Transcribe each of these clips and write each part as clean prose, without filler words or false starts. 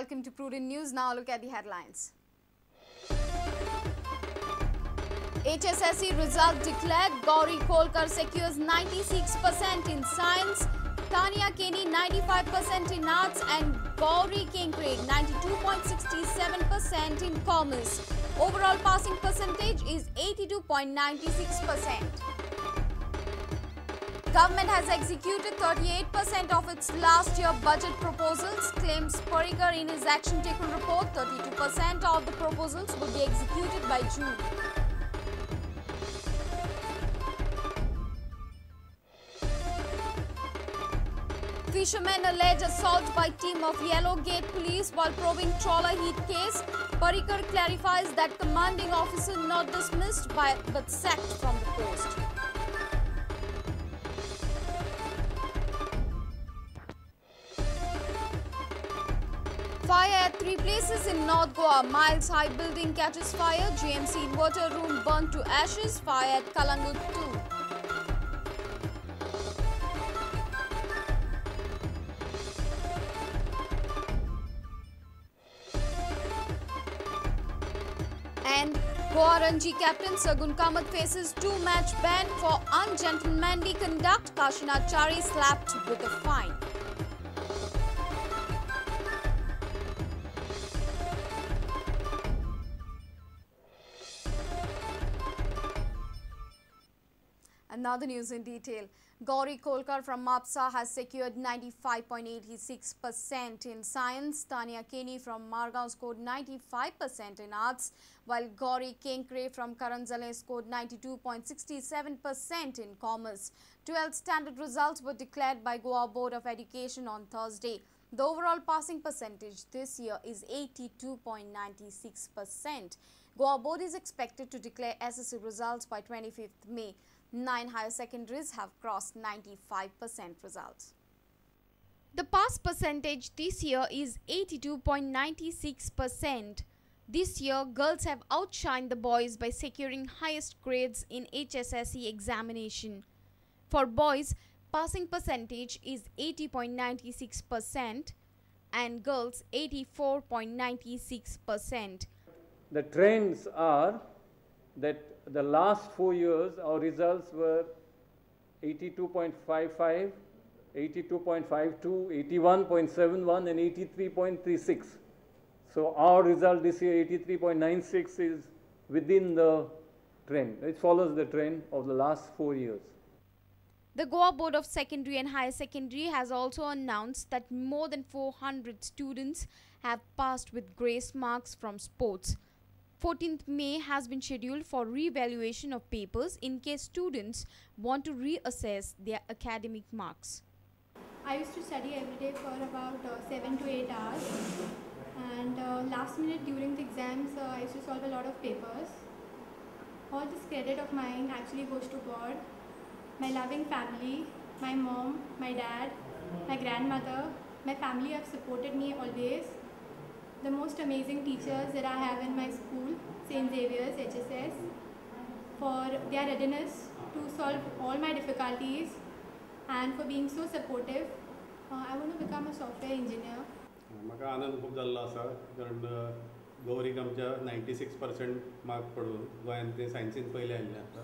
welcome to Prudent News. Now look at the headlines. HSSC result declared. Gauri Kolkar secures 96% in science. Tania Kenny 95% in arts and Gauri Kenkre 92.67% in commerce. Overall passing percentage is 82.96%. Government has executed 38% of its last year budget proposals, claims Parrikar in his action taken report. 32% of the proposals will be executed by June. Fishermen allege assault by team of Yellow Gate police while probing trawler heat case. Parrikar clarifies that commanding officer not dismissed but sacked from the post. Fire at 3 places in North Goa. Miles High building catches fire. GMC inverter room burnt to ashes. Fire at Kalangut 2. And Goa Ranji captain Sagun Kamath faces 2-match ban for ungentlemanly conduct. Kashinath Chari slapped with a fine. And now the news in detail. Gauri Kolkar from MAPSA has secured 95.86% in science. Tania Kenny from Margao scored 95% in arts, while Gauri Kenkre from Karanzale scored 92.67% in commerce. 12th standard results were declared by Goa Board of Education on Thursday. The overall passing percentage this year is 82.96%. Goa Board is expected to declare SSC results by 25th May. 9 higher secondaries have crossed 95% results. The pass percentage this year is 82.96%. This year, girls have outshined the boys by securing highest grades in HSSC examination. For boys, passing percentage is 80.96% and girls 84.96%. The trends are that the last 4 years our results were 82.55, 82.52, 81.71 and 83.36. So our result this year 83.96 is within the trend. It follows the trend of the last 4 years. The Goa Board of Secondary and Higher Secondary has also announced that more than 400 students have passed with grace marks from sports. 14th May has been scheduled for re-evaluation of papers in case students want to reassess their academic marks. I used to study every day for about 7 to 8 hours, and last minute during the exams I used to solve a lot of papers. All this credit of mine actually goes to God, my loving family, my mom, my dad, my grandmother. My family have supported me always. The most amazing teachers that I have in my school, St. Xavier's, HSS, for their readiness to solve all my difficulties and for being so supportive. I want to become a software engineer. म्हाका आनंद खूब जाल्लो आसा कारण गौरीक आमच्या 96% mark पडून गोंयांत ते सायन्सीन पयले आयिल्ले आसा.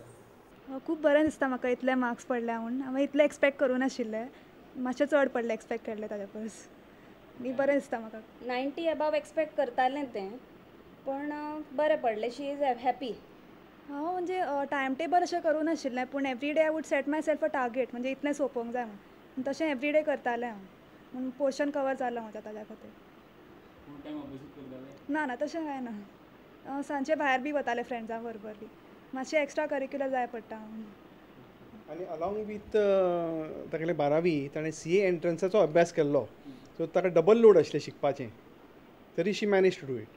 खूब बरें दिसता म्हाका इतले मार्क्स पडल्या म्हणून. हांवें इतले एक्सपेक्ट करूं नाशिल्ले. मातशे चड पडले एक्सपेक्ट केल्ले ताच्या परस. मी बरें दिसता म्हाका. 90 अबाव एक्सपेक्ट करतालें तें पण बरें पडलें. She is happy. हांव म्हणजे टायम टेबल अशें करूं नाशिल्लें पूण every day I would set myself a target म्हणजे इतलें सोंपोवंक जाय म्हणून तशें एवरी डे करतालें हांव म्हणून पोर्शन कवर जालो म्हाका ताच्या खातीर. ना तशें कांय ना. सांजचे भायर बी वताले फ्रेंड्सां बरोबर बी मातशें एक्स्ट्रा करिक्युलर जाय पडटा. आनी अलॉंग वीथ तागेले 12वी ताणें CA एंट्रन्साचो अभ्यास केल्लो सो ताका डबल लोड आसलें शिकपाचें तरी she manage to do it.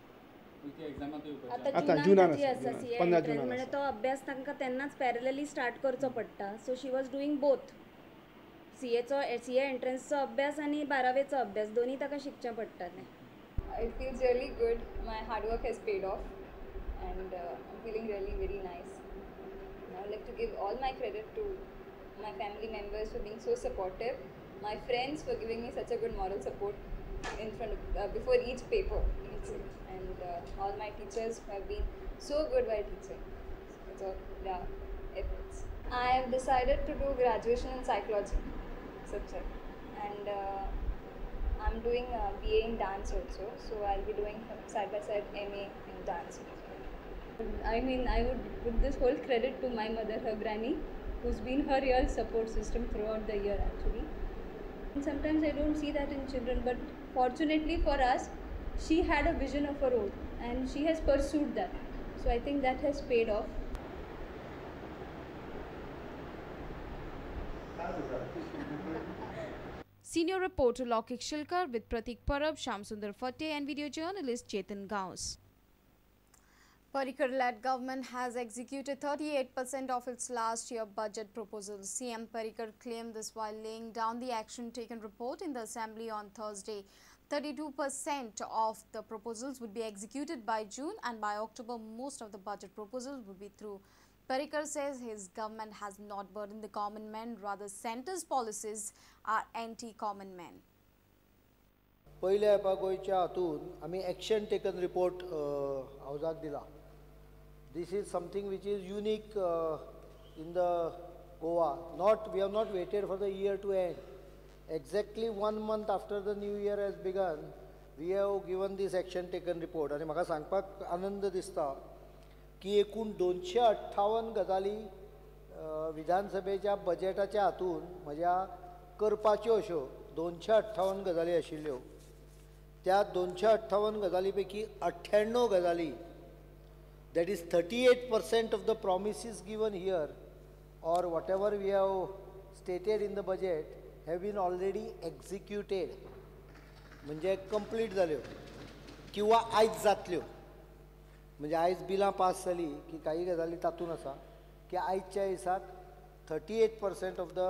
आतां जुनान आसा 15 जुनान म्हणजे तो अभ्यास तांकां तेन्नाच पॅरलली स्टार्ट करचो पडटा. So she was doing both CA एंट्रन्सचो अभ्यास आनी 12वेचो अभ्यास दोनी ताका शिकचें पडटालें. It feels really good. My hard work has paid off and I'm feeling really very nice. I would like to give all my credit to my family members for being so supportive, my friends for giving me such a good moral support in front of before each paper, and all my teachers have been so good while teaching. So yeah, efforts. I have decided to do graduation in psychology subject, and I'm doing BA in dance also. So I'll be doing side by side MA in dance. I mean, I would put this whole credit to my mother, her granny, who's been her real support system throughout the year actually. And sometimes I don't see that in children, but fortunately for us, she had a vision of her own and she has pursued that. So I think that has paid off. Senior reporter Lokik Shilkar with Pratik Parab, Shamsundar Fateh and video journalist Chetan Gaus. Parrikar-led government has executed 38% of its last year budget proposals. CM Parrikar claimed this while laying down the action taken report in the assembly on Thursday. 32% of the proposals would be executed by June, and by October most of the budget proposals would be through. Parrikar says his government has not burdened the common man, rather centre's policies are anti-common man. पयले एपा गोयच्या हातून आमी action taken report हावजाक दिला. This is something which is unique in the Goa. We have not waited for the year to end. Exactly 1 month after the new year has begun, we have given this action taken report. आणि म्हाका सांगपाक आनंद दिसता की एकूण 258 गजाली विधानसभेच्या बजेटाच्या हातून म्हज्या करपाच्यो अश्यो 258 गजाली आशिल्ल्यो. त्या 258 गजाली पैकी 98 गजाली, that is 38% of the promises given here or whatever we have stated in the budget have been already executed. म्हणजे कंप्लीट जाल्यो किंवा आयज जातल्यो. म्हणजे आयज बिलां पास जाली की काही गजाली तातूंत आसा की आयजच्या दिसाक 38% of the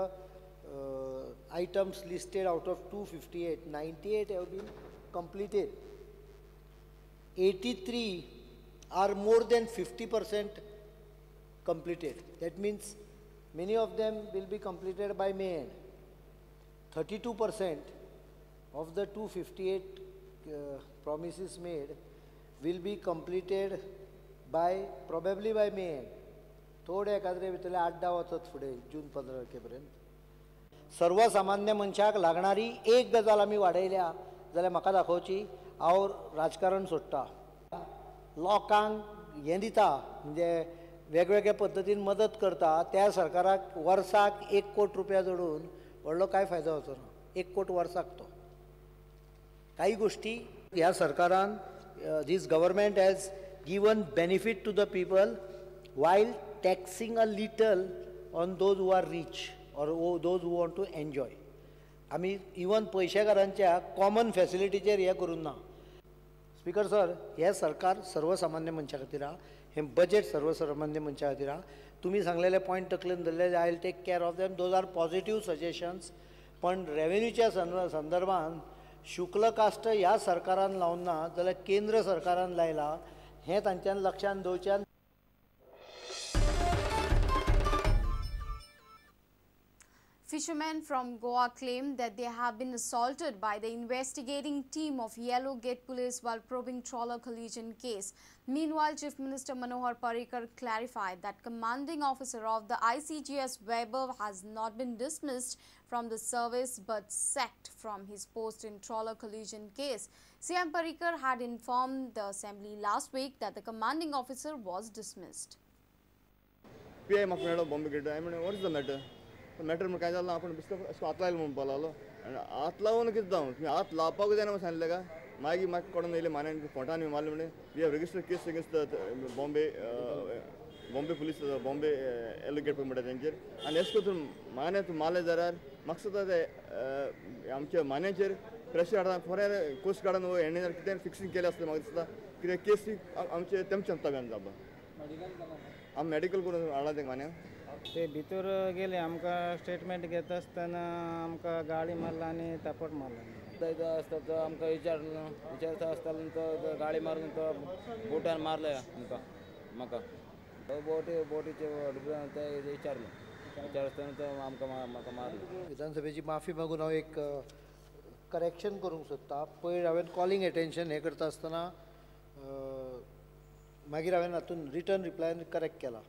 items listed out of 258, 98 have been completed. 83 are more than 50% completed. That means many of them will be completed by May end. 32% of the 258 promises made will be completed probably by May end. थोडे एखाद्रे भितरले 8-10 वचत फुडें जून 15 तारखेपर्यंत. सर्वसामान्य मनशाक लागणारी एक गजाल आमी वाडयल्या जाल्यार म्हाका दाखोवची, हांव राजकारण सोडटा. लोकांक हें दिता म्हणजे वेगवेगळ्या पद्दतीन मदत करता, त्या सरकाराक वर्साक 1 कोटी रुपया जोडून व्हडलो कांय फायदो जावचो ना. 1 कोटी वर्साक तो. काही गोष्टी ह्या सरकारान, this government has given benefit to the people while taxing a little on those who are rich or those who want to enjoy. आमी इवन पयशेकारांच्या कॉमन फॅसिलिटीचेर हें करूं ना. स्पीकर सर, हे सरकार सर्वसामान्य मनशा खातीर आहा, हें बजेट सर्वसामान्य मनशा खातीर आहा. तुमी सांगलेले पॉयंट तकलेन धरले, I will take care of them. Those are positive suggestions. पण रेव्हेन्यूच्या संदर्भात शुक्ल कास्ट ह्या सरकारान लावन ना जाल्यार केंद्र सरकारान लायला, हें तांच्यान लक्षांत दवरचें. Fishermen from Goa claim that they have been assaulted by the investigating team of Yellow Gate Police while probing trawler collision case. Meanwhile, Chief Minister Manohar Parrikar clarified that commanding officer of the ICGS Vaibhav has not been dismissed from the service but sacked from his post in trawler collision case. CM Parrikar had informed the assembly last week that the commanding officer was dismissed. PI Bombay Gate. I mean, what is the matter? Matter म्हणून काय जालें, आपण बिस्तर अशें हात लायलो म्हणून लागलो आनी हात लावन कितें जावं, तुमी हात लावपाक जायना म्हणून सांगलें का. मागीर म्हाका कोण येयलें मान्यान फोटान मारलें म्हणून we have registered case against Bombay police, Bombay एलोगेट म्हणटा तेंचेर. आनी अशें करून मान्या तूं मारलें जाल्यार म्हाका सुद्दां ते आमच्या मान्याचेर प्रेशर हाडटा. फॉरेन कोस्ट गार्डान हेणें जर कितें फिक्सिंग केलें आसलें म्हाका दिसता कित्याक केस आमचे तेमच्या ताब्यान जाता. आमी मेडिकल करून हाडला तें मान्या. ते भितर गेले, आमकां स्टेटमेंट घेता आसतना आमकां गाडी मारला आनी तापट मारला. आसता तो आमकां विचारता आसतना तो गाडी मारून तो बोटान मारले आमकां. म्हाका बोटीचे ते विचारलो, विचारतना तो आमकां म्हाका मारलो. विधानसभेची माफी मागून हांव एक करेक्शन करूंक सोदता. पयर हांवें कॉलिंग एटेन्शन हें करता आसतना मागीर हांवें हातून रिटर्न रिप्लायन करेक्ट केला.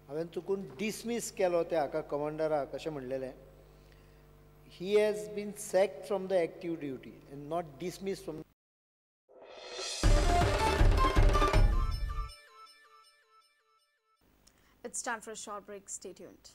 हांवें चुकून डिसमीस केलो त्या हाका कमांडराक अशें म्हणलेलें. He has been sacked from the active duty and not dismiss from. It's time for a short break. Stay tuned.